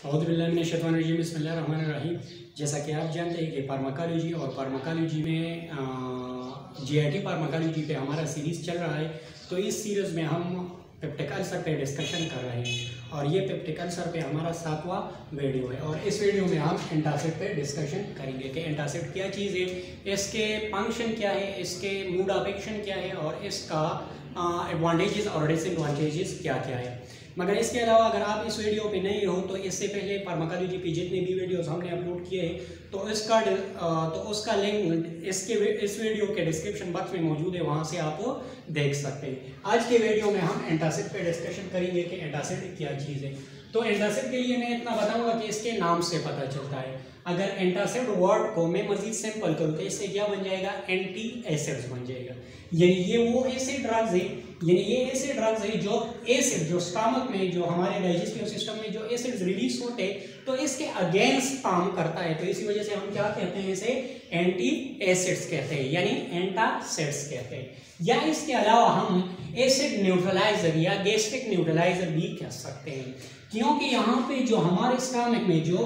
औज़ुबिल्लाहिमिनश्शैतानिर्रजीम बिस्मिल्लाहिर्रहमानिर्रहीम। जैसा कि आप जानते हैं कि फार्माकोलॉजी और फार्माकोलॉजी में जीआईटी फार्माकोलॉजी पे हमारा सीरीज़ चल रहा है। तो इस सीरीज़ में हम पेप्टिक अल्सर पे डिस्कशन कर रहे हैं और ये पेप्टिक अल्सर पे हमारा 7वां वीडियो है। और इस वीडियो में हम एंटासिड पे डिस्कशन करेंगे कि एंटासिड क्या चीज़ है, इसके फंक्शन क्या है, इसके मोड ऑफ एक्शन क्या है और इसका एडवांटेजेस और डिसएडवांटेजेस क्या क्या है। मगर इसके अलावा अगर आप इस वीडियो पे नए हो तो इससे पहले फार्माकोलॉजी पे जितने भी वीडियोस हमने अपलोड किए हैं तो उसका लिंक इस वीडियो के डिस्क्रिप्शन बॉक्स में मौजूद है, वहाँ से आप देख सकते हैं। आज के वीडियो में हम एंटासिड पे डिस्कशन करेंगे कि एंटासिड क्या चीज़ है। तो एंटासिड के लिए मैं इतना बताऊंगा कि इसके नाम से पता चलता है। अगर एंटासिड वर्ड को मैं मजीद सिंपल करूँ तो इससे क्या बन जाएगा, एंटी एसिड्स बन जाएगा। यानी ये वो ऐसे ड्रग्स है, यानी ये ऐसे ड्रग्स है जो एसिड जो स्टमक में जो हमारे डाइजेस्टिव सिस्टम में जो एसिड्स रिलीज होते हैं तो इसके अगेंस्ट काम करता है। तो इसी वजह से हम क्या कहते हैं, इसे एंटी एसिड्स कहते हैं यानी एंटासिड्स कहते हैं। या इसके अलावा हम एसिड न्यूट्रलाइजर या गैस्ट्रिक न्यूट्रलाइजर भी कह सकते हैं, क्योंकि यहाँ पे जो हमारे स्टमक में जो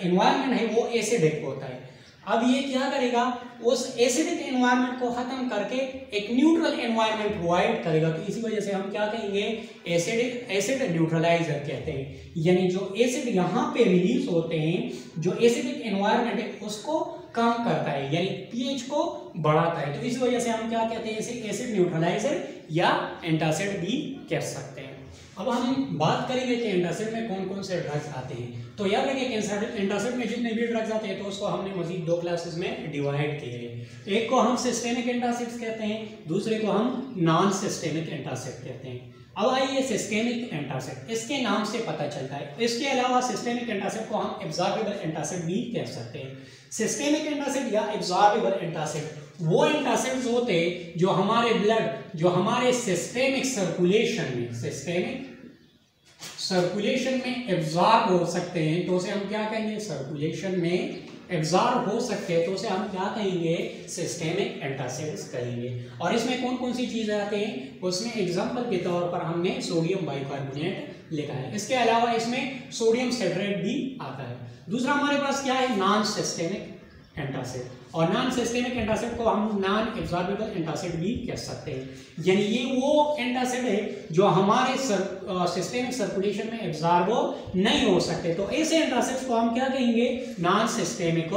एनवायरनमेंट है वो एसिडिक होता है। अब ये क्या करेगा, उस एसिडिक एनवायरनमेंट को खत्म करके एक न्यूट्रल एनवायरनमेंट प्रोवाइड करेगा। तो इसी वजह से हम क्या कहेंगे, एसिड न्यूट्रलाइजर कहते हैं। यानी जो एसिड यहाँ पे रिलीज होते हैं, जो एसिडिक एनवायरनमेंट है उसको कम करता है यानी पीएच को बढ़ाता है। तो इस वजह से हम क्या कहते हैं, इसे एसिड न्यूट्रलाइजर या एंटासिड भी कह सकते हैं। अब हम बात करेंगे कि एंटासिड में कौन कौन से ड्रग्स आते हैं। तो याद रखिए कि एंटासिड में जितने भी ड्रग्स आते हैं तो उसको हमने मजीद 2 क्लासेस में डिवाइड किए हैं। एक को हम सिस्टेमिक एंटासिड्स कहते हैं, दूसरे को हम नॉन सिस्टेमिक एंटासिड कहते हैं। अब आइए सिस्टेमिक एंटासिड, इसके नाम से पता चलता है। इसके अलावा सिस्टेमिक एंटासिड को हम एब्जॉर्बेबल एंटासिड भी कह सकते हैं। सिस्टेमिक एंटासिड या एब्जॉर्बेबल एंटासिड वो एंटासिड्स होते हैं जो हमारे ब्लड, जो हमारे सिस्टेमिक सर्कुलेशन में एब्जॉर्ब हो सकते हैं। तो उसे हम क्या कहेंगे, सर्कुलेशन में एब्जॉर्ब हो सकते हैं तो उसे हम क्या कहेंगे, सिस्टेमिक एंटासिड्स कहेंगे। और इसमें कौन कौन सी चीजें आते हैं, उसमें एग्जांपल के तौर पर हमने सोडियम बाइकार्बोनेट लिखा है। इसके अलावा इसमें सोडियम सिट्रेट भी आता है। दूसरा हमारे पास क्या है, नॉन सिस्टेमिक एंटासिड। और नॉन सिस्टेमिक एंटासिड को हम नॉन एब्जॉर्बेबल एंटासिड भी कह सकते हैं। यानी ये वो एंटासिड है जो हमारे सिस्टेमिक सर्कुलेशन में एब्जॉर्ब नहीं हो सकते। तो ऐसे एंटासिड्स को हम क्या कहेंगे, नॉन सिस्टेमिक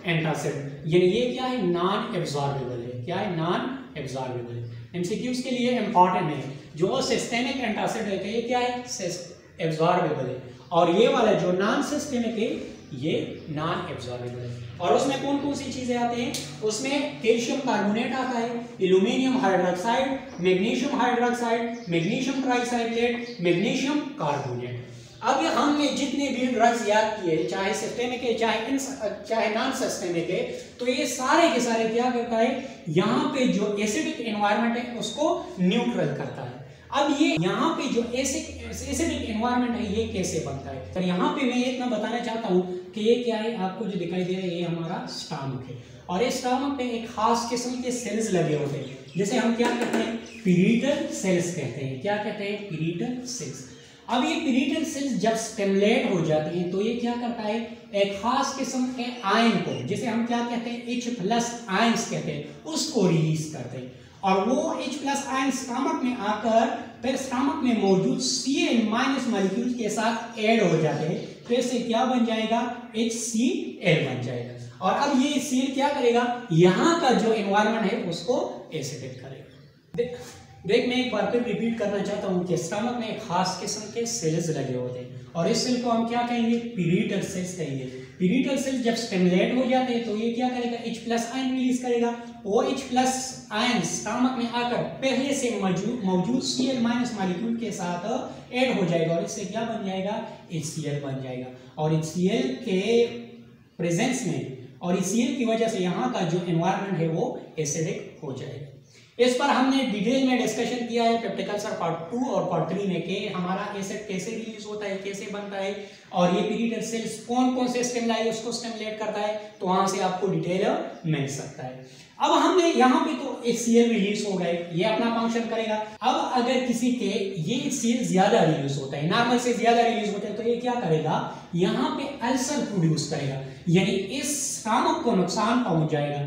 एंटासिड। यानी ये क्या है, नॉन एब्जॉर्बेबल है। क्या है, नॉन एब्जॉर्बेबल है। एमसीक्यूज के लिए इंपॉर्टेंट है। जो सिस्टेमिक एंटासिड है ये क्या है, एब्जॉर्बेबल है। और ये वाला जो नॉन सिस्टेमिक है ये नॉन एब्जॉर्बेबल है। और उसमें कौन कौन सी चीजें आती हैं, उसमें कैल्शियम कार्बोनेट आता है, aluminium hydroxide, magnesium hydroxide, magnesium trisilicate, magnesium carbonate. अब हमने जितने भी ड्रग्स याद किए, चाहे सिस्टेमिक है चाहे नॉन सिस्टेमिक है, तो ये सारे के सारे क्या करता है, यहाँ पे जो एसिडिक एनवायरनमेंट है उसको न्यूट्रल करता है। अब ये यहाँ पे जो एसिडिक एनवायरनमेंट है ये कैसे बनता है, तो यहाँ पे मैं इतना बताना चाहता हूँ कि ये क्या है, आपको जो दिखाई दे रहा है ये हमारा स्टमक है। और इस स्टमक पे एक खास किस्म के सेल्स लगे होते हैं, जैसे हम क्या कहते हैं, पीरिटल सेल्स कहते हैं। क्या कहते हैं, पीरिटल सेल्स। अब ये पीरिटल सेल्स जब स्टिमुलेट हो जाती हैं तो ये क्या करता है, एक खास किस्म के आयन को, जिसे हम क्या कहते हैं, H+ आयंस कहते हैं, उसको रिलीज करते हैं। और वो H+ आयन स्टमक में आकर फिर स्टमक में मौजूद Cl- मॉलिक्यूल के साथ ऐड हो जाते हैं। तो इससे क्या बन जाएगा, HCl बन जाएगा। और अब ये Cl क्या करेगा, यहाँ का जो एनवायरनमेंट है उसको एसिडिक करेगा। देख मैं एक बार फिर रिपीट करना चाहता हूँ कि स्टमक में एक खास किस्म के सेल्स लगे होते हैं और इस सेल को हम क्या कहेंगे, पीरिटल सेल्स कहेंगे। पीरिटल सेल जब स्टिमुलेट हो जाते हैं तो ये क्या करेगा, H+ आयन रिलीज करेगा। वो H+ आयन स्टमक में आकर पहले से मौजूद Cl- मॉलिक्यूल के साथ ऐड हो जाएगा और इससे क्या बन जाएगा, HCl बन जाएगा। और HCl के प्रेजेंस में और HCl की वजह से यहाँ का जो एनवायरनमेंट है वो एसिडिक हो जाएगा। इस पर हमने डिटेल में डिस्कशन किया है पेप्टिक अल्सर पार्ट 2 और पार्ट 3 में कि हमारा एसिड कैसे रिलीज होता है, कैसे बनता है और ये पीरिटल सेल्स कौन कौन से स्टिमुलाई उसको स्टिमुलेट करता है। तो वहां से आपको डिटेल मिल सकता है। अब हमने यहाँ पे तो HCl रिलीज हो गए, ये अपना फंक्शन करेगा। अब अगर किसी के ये HCl ज्यादा रिलीज होता है, नॉर्मल से ज्यादा रिलीज होता है, तो ये क्या करेगा, यहाँ पे अल्सर प्रोड्यूस करेगा, यानी इस स्टमक को नुकसान पहुंच जाएगा।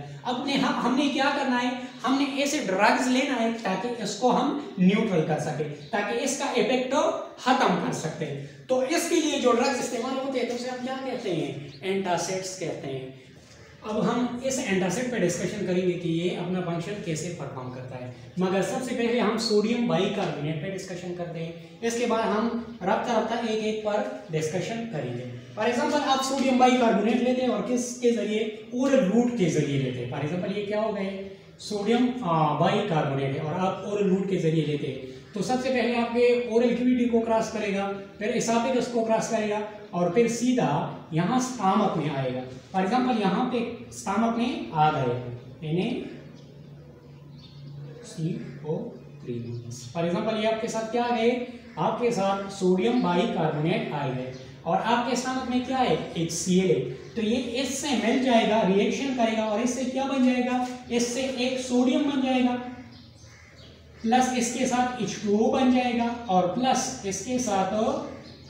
हमने क्या करना है, हमने ऐसे ड्रग्स लेना है ताकि इसको हम न्यूट्रल कर सके, ताकि इसका इफेक्ट खत्म कर सकते हैं। तो इसके लिए जो ड्रग्स इस्तेमाल होते हैं तो उसे हम क्या कहते हैं, एंटासिड्स कहते हैं। अब हम इस एंटासिड पे डिस्कशन करेंगे कि ये अपना फंक्शन कैसे परफॉर्म करता है, मगर सबसे पहले हम सोडियम बाइकार्बोनेट पे डिस्कशन करते हैं। इसके बाद हम रफ्ता रफ्ता एक एक पर डिस्कशन करेंगे। फॉर एग्जांपल आप सोडियम बाइकार्बोनेट लेते हैं और किसके जरिए, ओरल रूट के जरिए लेते हैं। फॉर एग्जांपल ये क्या हो गए, सोडियम बाइकार्बोनेट है और आप ओरल रूट के जरिए लेते हैं। तो सबसे पहले आपके ओरल कैविटी को क्रॉस करेगा, फिर एसोफेगस को क्रॉस करेगा और फिर सीधा यहाँ स्टमक में आएगा। फॉर एग्जांपल यहाँ पे स्टमक में आ गए NaCO3। फॉर एग्जांपल ये आपके साथ क्या आ गए, आपके साथ सोडियम बाइकार्बोनेट आ गए और आपके स्टमक में क्या है, HCl है। तो ये इससे मिल जाएगा, रिएक्शन करेगा और इससे क्या बन जाएगा, इससे एक सोडियम बन जाएगा, प्लस इसके साथ H2O बन जाएगा और प्लस इसके साथ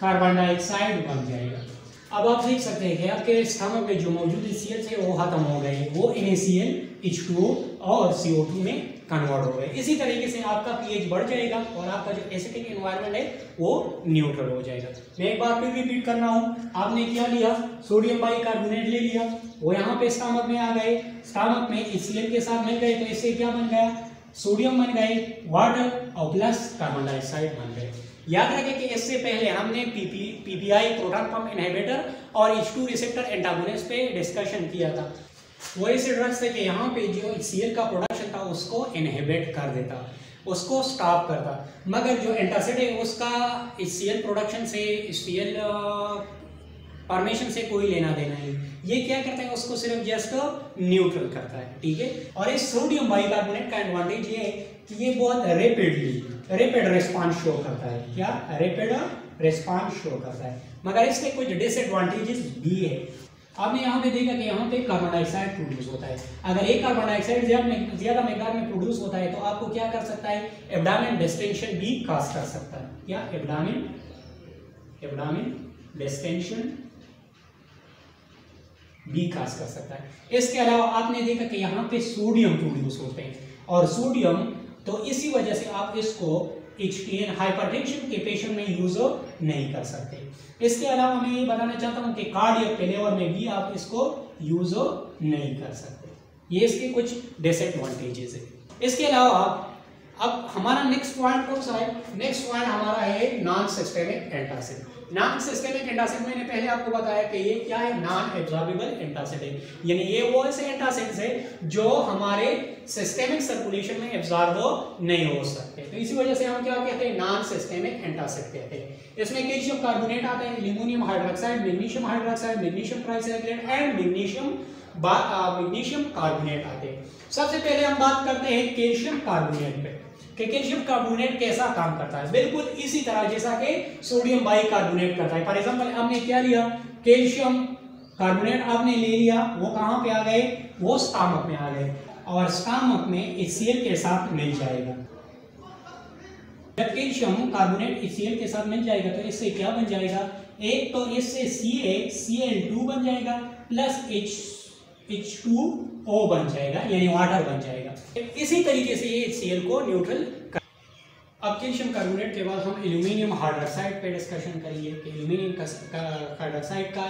कार्बन डाइऑक्साइड बन जाएगा। अब आप देख सकते हैं कि आपके स्टमक में जो मौजूद HCl थे वो खत्म हो गए, वो NaCl, H2O और CO2 में कन्वर्ट हो गए। इसी तरीके से आपका pH बढ़ जाएगा और आपका जो एसिडिक एनवायरनमेंट है वो न्यूट्रल हो जाएगा। मैं एक बार फिर रिपीट करना हूँ, आपने क्या लिया, सोडियम बाइकार्बोनेट ले लिया, वो यहाँ पे स्टमक में आ गए, स्टमक में HCl के साथ मिल गए, तो इससे क्या बन गया, सोडियम बन गए, वाटर और प्लस कार्बन डाइऑक्साइड बन गए। याद रखें कि इससे पहले हमने PPI प्रोटॉन पंप इनहिबिटर और H2 रिसेप्टर एंटागोनिस्ट पे डिस्कशन किया था। वो ऐसे ड्रग्स थे कि यहाँ पे जो HCl का प्रोडक्शन था उसको इनहिबिट कर देता, उसको स्टॉप करता, मगर जो एंटासिड है उसका HCl प्रोडक्शन से, HCl फॉर्मेशन से कोई लेना देना नहीं। ये क्या करता है, उसको सिर्फ जस्ट न्यूट्रल करता है, ठीक है। और इस सोडियम बाइकार्बोनेट का एडवांटेज ये है कि ये बहुत रैपिड रिस्पांस शो करता है। क्या, रैपिड रिस्पांस शो करता है, मगर इसके कुछ डिसएडवांटेजेस भी है। आपने यहाँ पे देखा कि यहाँ पे कार्बन डाइऑक्साइड प्रोड्यूस होता है। अगर एक कार्बन डाइऑक्साइड ज्यादा मकदार में प्रोड्यूस होता है तो आपको क्या कर सकता है, एब्डोमेन डिस्टेंशन भी कॉज कर सकता है। क्या, एब्डोमेन डिस्टेंशन भी कॉज कर सकता है। इसके अलावा आपने देखा कि यहाँ पे सोडियम प्रोड्यूस होते हैं और सोडियम, तो इसी वजह से आप इसको HTN हाइपरटेंशन के पेशेंट में यूज नहीं कर सकते। इसके अलावा मैं ये बताना चाहता हूँ कि कार्डियक फेलियर में भी आप इसको यूज नहीं कर सकते। ये इसके कुछ डिसएडवांटेजेस है। इसके अलावा अब हमारा नेक्स्ट पॉइंट कौन सा है, नेक्स्ट पॉइंट हमारा है non systemic antacid. Non systemic antacid मैंने पहले आपको बताया कि ये क्या है, नॉन एब्जॉर्बेबल एंटासिड है, यानी ये वो ऐसे एंटासिड्स है जो हमारे सिस्टेमिक सर्कुलेशन में एब्जॉर्ब नहीं हो सकते। तो इसी वजह से हम क्या कहते हैं, नॉन सिस्टेमिक एंटासिड कहते हैं। इसमें कैल्शियम कार्बोनेट आता है, aluminium hydroxide, magnesium trisilicate and magnesium carbonate आते हैं। सबसे पहले हम बात करते हैं कैल्शियम कार्बोनेट पे कि कैल्शियम कार्बोनेट कैसा काम करता है। बिल्कुल इसी तरह जैसा कि सोडियम बाइकार्बोनेट करता है। फॉर एग्जांपल हमने क्या लिया, कैल्शियम कार्बोनेट आपने ले लिया, वो कहाँ पे आ गए, वो स्टमक में आ गए और स्टमक में HCl के साथ मिल जाएगा। जब कैल्शियम कार्बोनेट HCl के साथ मिल जाएगा तो इससे क्या बन जाएगा, एक तो इससे CaCl2 बन जाएगा प्लस H2O बन जाएगा, यानी वाटर बन जाएगा। इसी तरीके से ये HCl को न्यूट्रल कर। अब कैल्शियम कार्बोनेट के बाद हम एल्यूमिनियम हाइड्रोक्साइड पे डिस्कशन करेंगे कि एल्यूमिनियम हाइड्रोक्साइड का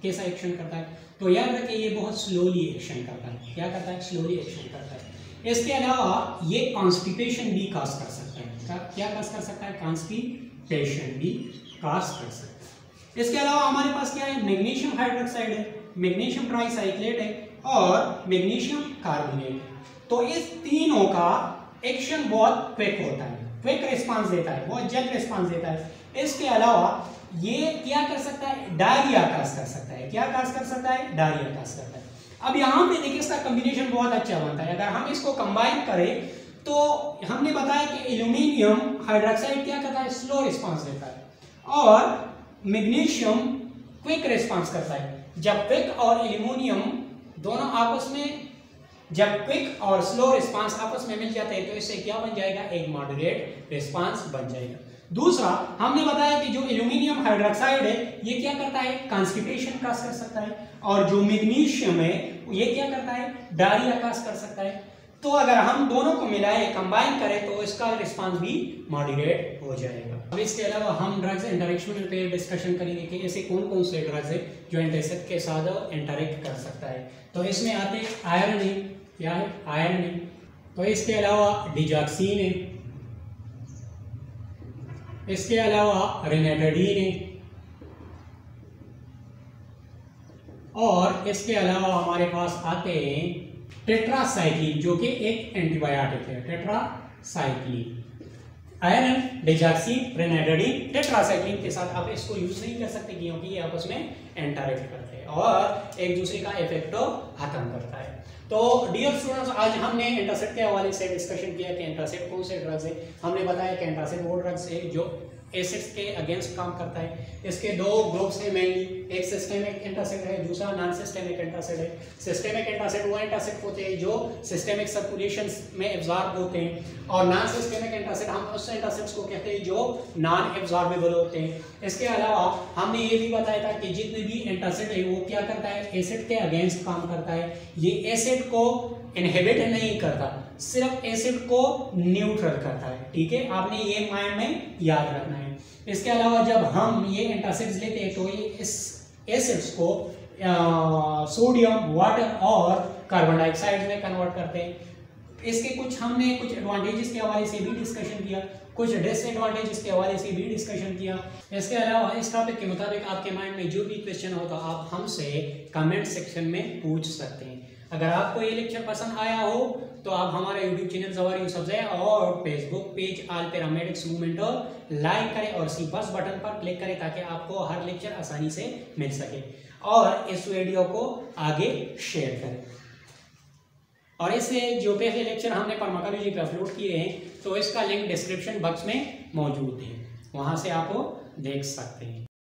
कैसा एक्शन करता है। तो याद रखिए ये बहुत स्लोली एक्शन करता है। क्या करता है, स्लोली एक्शन करता है। इसके अलावा ये कॉन्स्टिपेशन भी कॉज कर सकता है। क्या कॉज कर सकता है, कॉन्स्टिपेशन भी कॉज कर सकता है। इसके अलावा हमारे पास क्या है, मैग्नीशियम हाइड्रोक्साइड है, मैग्नीशियम ट्राइसाइक्लेट है और मैग्नीशियम कार्बोनेट। तो इस तीनों का एक्शन बहुत क्विक होता है, क्विक रिस्पांस देता है, बहुत जल्द रिस्पांस देता है। इसके अलावा ये क्या कर सकता है, डायरिया काज कर सकता है। क्या काज कर सकता है, डायरिया काज करता है। अब यहाँ पे देखिए इसका कॉम्बिनेशन बहुत अच्छा बनता है। अगर हम इसको कंबाइन करें तो हमने बताया कि एल्यूमिनियम हाइड्रोक्साइड क्या करता है, स्लो रिस्पांस देता है और मैग्नीशियम क्विक रिस्पांस करता है। जब क्विक और एल्यूमिनियम दोनों आपस में जब क्विक और स्लो रिस्पांस आपस में मिल जाते हैं तो इससे क्या बन जाएगा, एक मॉडरेट रिस्पांस बन जाएगा। दूसरा हमने बताया कि जो एल्यूमिनियम हाइड्रोक्साइड है ये क्या करता है, कॉन्स्टिपेशन काज कर सकता है, और जो मैग्नीशियम है ये क्या करता है, डायरिया काज कर सकता है। तो अगर हम दोनों को मिलाएं, कंबाइन करें तो इसका रिस्पांस भी मॉडरेट हो जाएगा। अब इसके अलावा हम ड्रग्स इंटरेक्शन पे डिस्कशन करेंगे कि ऐसे कौन कौन से ड्रग्स है जो एंटासिड के साथ इंटरेक्ट कर सकता है। तो इसमें आते हैं आयरन है, क्या है, आयरन है। तो इसके अलावा डिजॉक्सिन है, इसके अलावा रेनाटाडीन है, और इसके अलावा हमारे पास आते हैं टेट्रासाइक्लिन जो कि एक एंटीबायोटिक है, टेट्रासाइक्लिन। आयरन, डिजॉक्सिन, रेनाटाडीन, टेट्रासाइक्लिन के साथ आप इसको यूज नहीं कर सकते क्योंकि ये आपस में इंटरेक्ट करते हैं और एक दूसरे का इफेक्ट खत्म करता है। तो डियर स्टूडेंट्स, आज हमने एंटासिड के हवाले से डिस्कशन किया कि एंटासिड कौन से ड्रग्स है। हमने बताया कि एंटासिड वो ड्रग्स है जो एसिड्स के अगेंस्ट काम करता है। इसके दो ग्रुप्स हैं मेनली, एक सिस्टेमिक एंटासिड है, दूसरा नॉन सिस्टेमिक एंटासिड है। सिस्टेमिक एंटासिड वो एंटासिड होते हैं जो सिस्टेमिक सर्कुलेशन में एब्जॉर्ब होते हैं, और नॉन सिस्टेमिक एंटासिड हम उस एंटासिड्स को कहते हैं जो नॉन एब्जॉर्बेबल होते हैं। इसके अलावा हमने ये भी बताया था कि जितने भी एंटासिड है वो क्या करता है, एसिड के अगेंस्ट काम करता है। ये एसिड को इनहिबिट नहीं करता, सिर्फ एसिड को न्यूट्रल करता है। ठीक है, आपने ये माइंड में याद रखना है। इसके अलावा जब हम ये एंटासिड्स लेते हैं तो ये इस एसिड्स को सोडियम, वाटर और कार्बन डाइऑक्साइड में कन्वर्ट करते हैं। इसके हमने कुछ एडवांटेजेस के हवाले से भी डिस्कशन किया, कुछ डिसएडवांटेजेस के हवाले से भी डिस्कशन किया। इसके अलावा इस टॉपिक के मुताबिक आपके माइंड में जो भी क्वेश्चन हो तो आप हमसे कमेंट सेक्शन में पूछ सकते हैं। अगर आपको ये लेक्चर पसंद आया हो तो आप हमारा यूट्यूब चैनल ज़वारी यूसुफज़ई और फेसबुक पेज आल पैरामेडिक्स मूवमेंट लाइक करें और सी बस बटन पर क्लिक करें ताकि आपको हर लेक्चर आसानी से मिल सके, और इस वीडियो को आगे शेयर करें। और इससे जो पहले लेक्चर हमने फार्माकोलॉजी पे अपलोड किए हैं तो इसका लिंक डिस्क्रिप्शन बॉक्स में मौजूद है, वहाँ से आप देख सकते हैं।